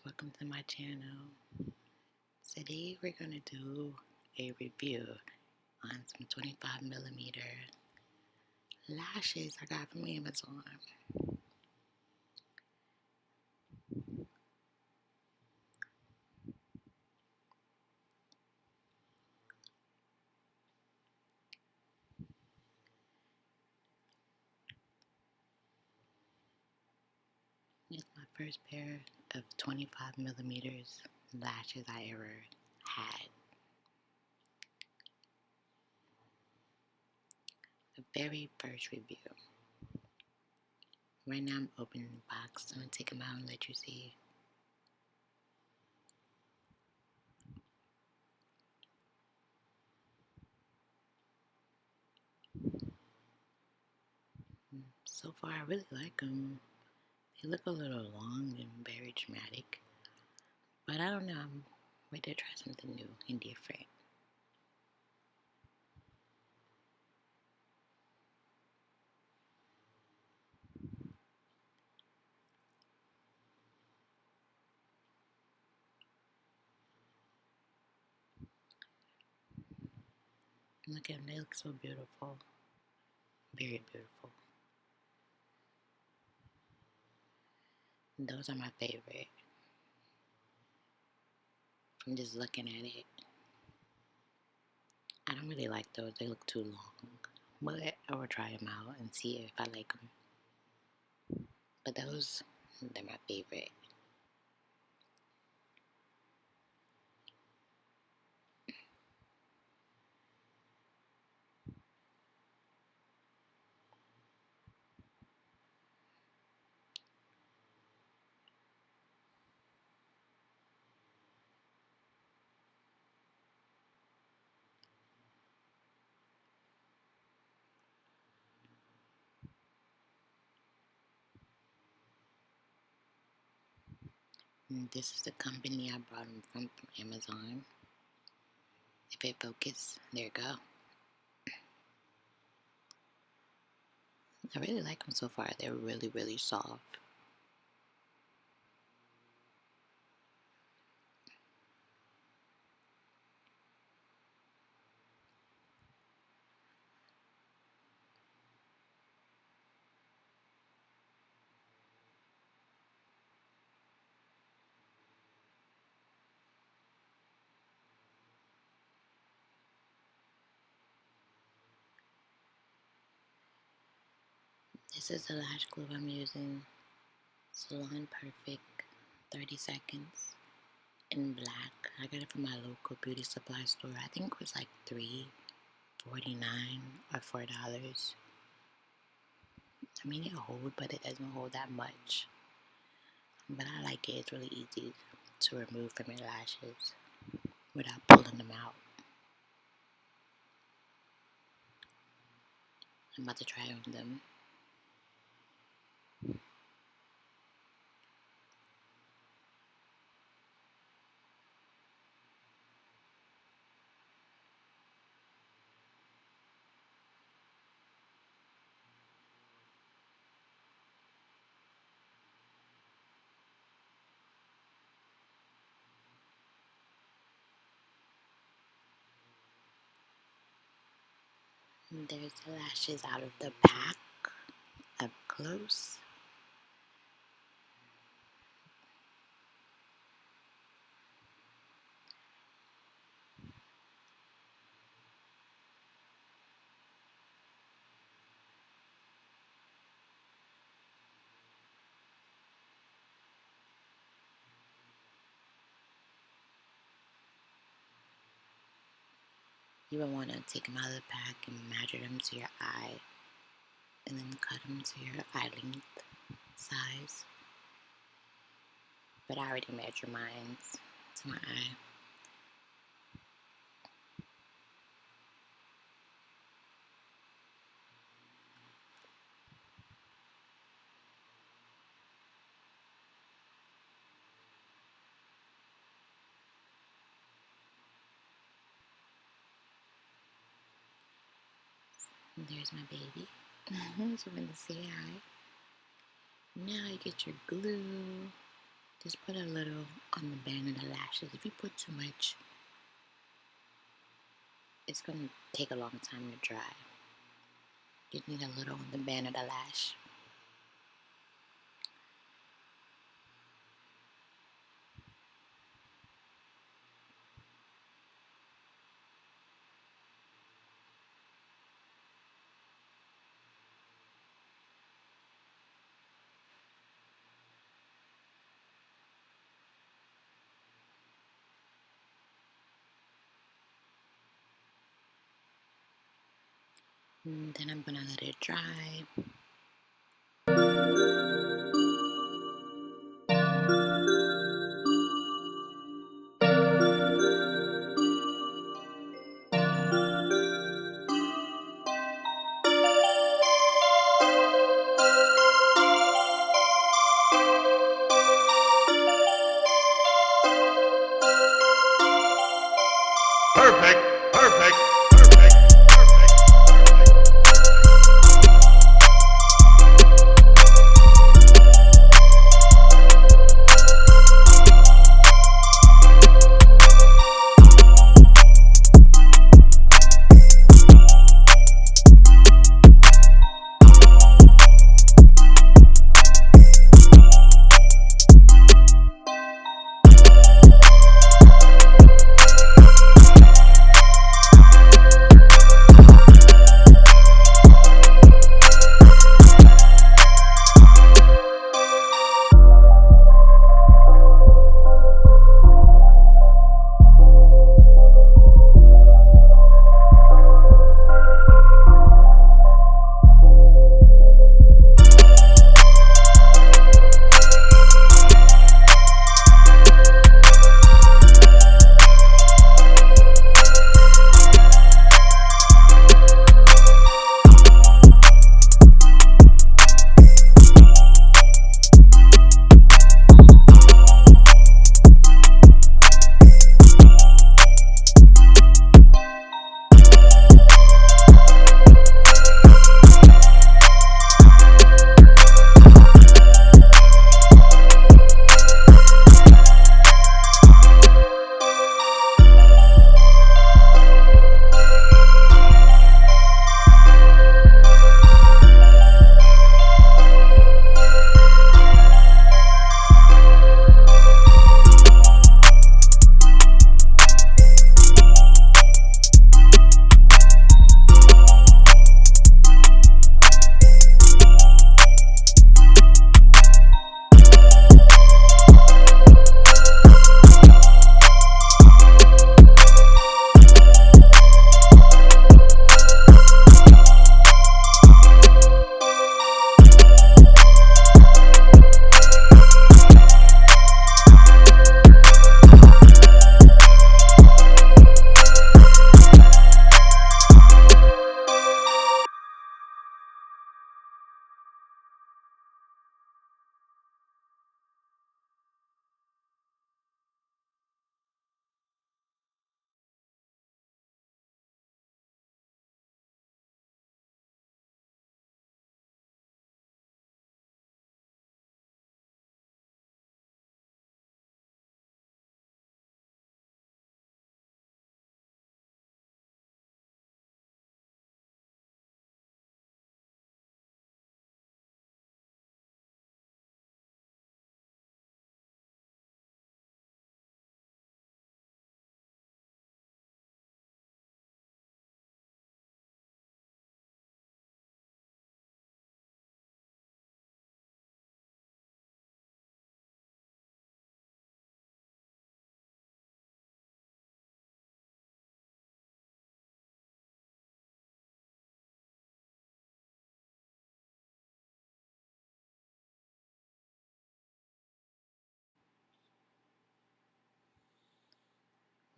welcome to my channel. Today we're going to do a review on some 25mm lashes I got from Amazon. It's my first pair of 25mm lashes I ever had. The very first review. Right now I'm opening the box. I'm going to take them out and let you see. So far I really like them. They look a little long and very dramatic. But I don't know, I'm ready to try something new and different. Look at them, they look so beautiful. Very beautiful. And those are my favorite. From just looking at it. I don't really like those, they look too long. But I will try them out and see if I like them. But those, they're my favorite. And this is the company I bought them from Amazon. If it focus, there you go. I really like them so far. They're really, really soft. This is the lash glue I'm using. Salon Perfect 30 seconds in black. I got it from my local beauty supply store. I think it was like $3.49 or $4. I mean, it holds, but it doesn't hold that much. But I like it. It's really easy to remove from your lashes without pulling them out. I'm about to try on them. And there's the lashes out of the pack up close. You would want to take them out of the pack and measure them to your eye, and then cut them to your eye length size. But I already measured mine to my eye. And there's my baby. She went to say hi. Now you get your glue. Just put a little on the band of the lashes. If you put too much, it's going to take a long time to dry. You need a little on the band of the lash. And then I'm going to let it dry. Perfect, perfect,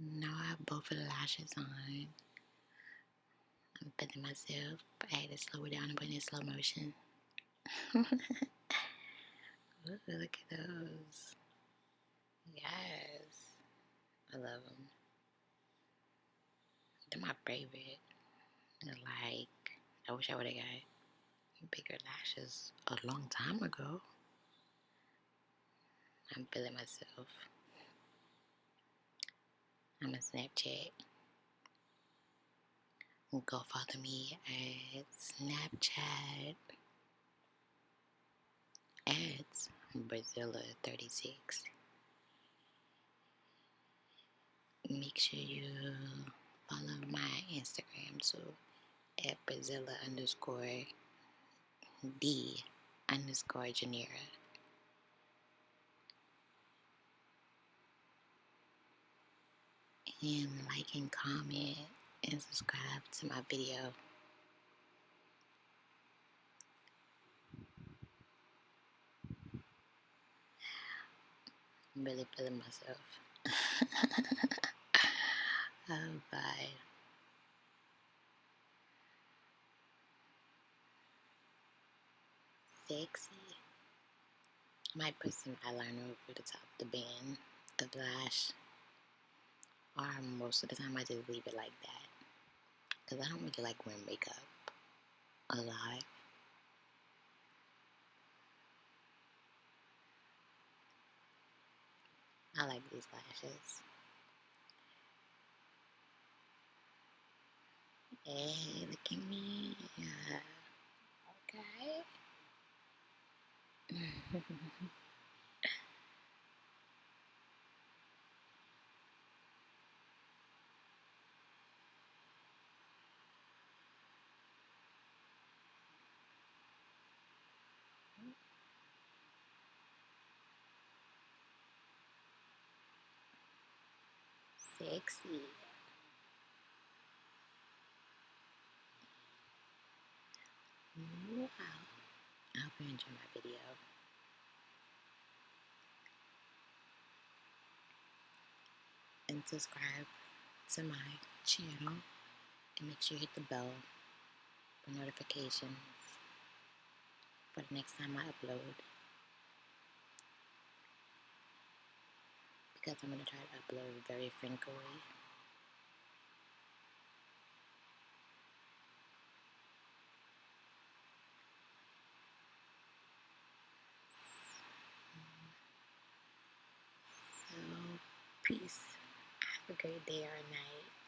Now I have both of the lashes on. I'm feeling myself. I had to slow it down and put it in slow motion. Ooh, look at those. Yes. I love them. They're my favorite. Like, I wish I would have got bigger lashes a long time ago. I'm feeling myself. I'm on Snapchat. Go follow me at Snapchat at Brasilia36. Make sure you follow my Instagram too at Brasilia_D_Janira. And like and comment and subscribe to my video. I'm really feeling myself. Oh, bye. Sexy. Might put some eyeliner over the top of the band, the blush, or most of the time I just leave it like that. Because I don't really like wearing makeup a lot. I like these lashes. Hey, look at me. Okay. Sexy. Wow. I hope you enjoy my video. And subscribe to my channel. And make sure you hit the bell for notifications for the next time I upload. Because I'm going to try to upload very frequently. So, peace. Have a great day or night.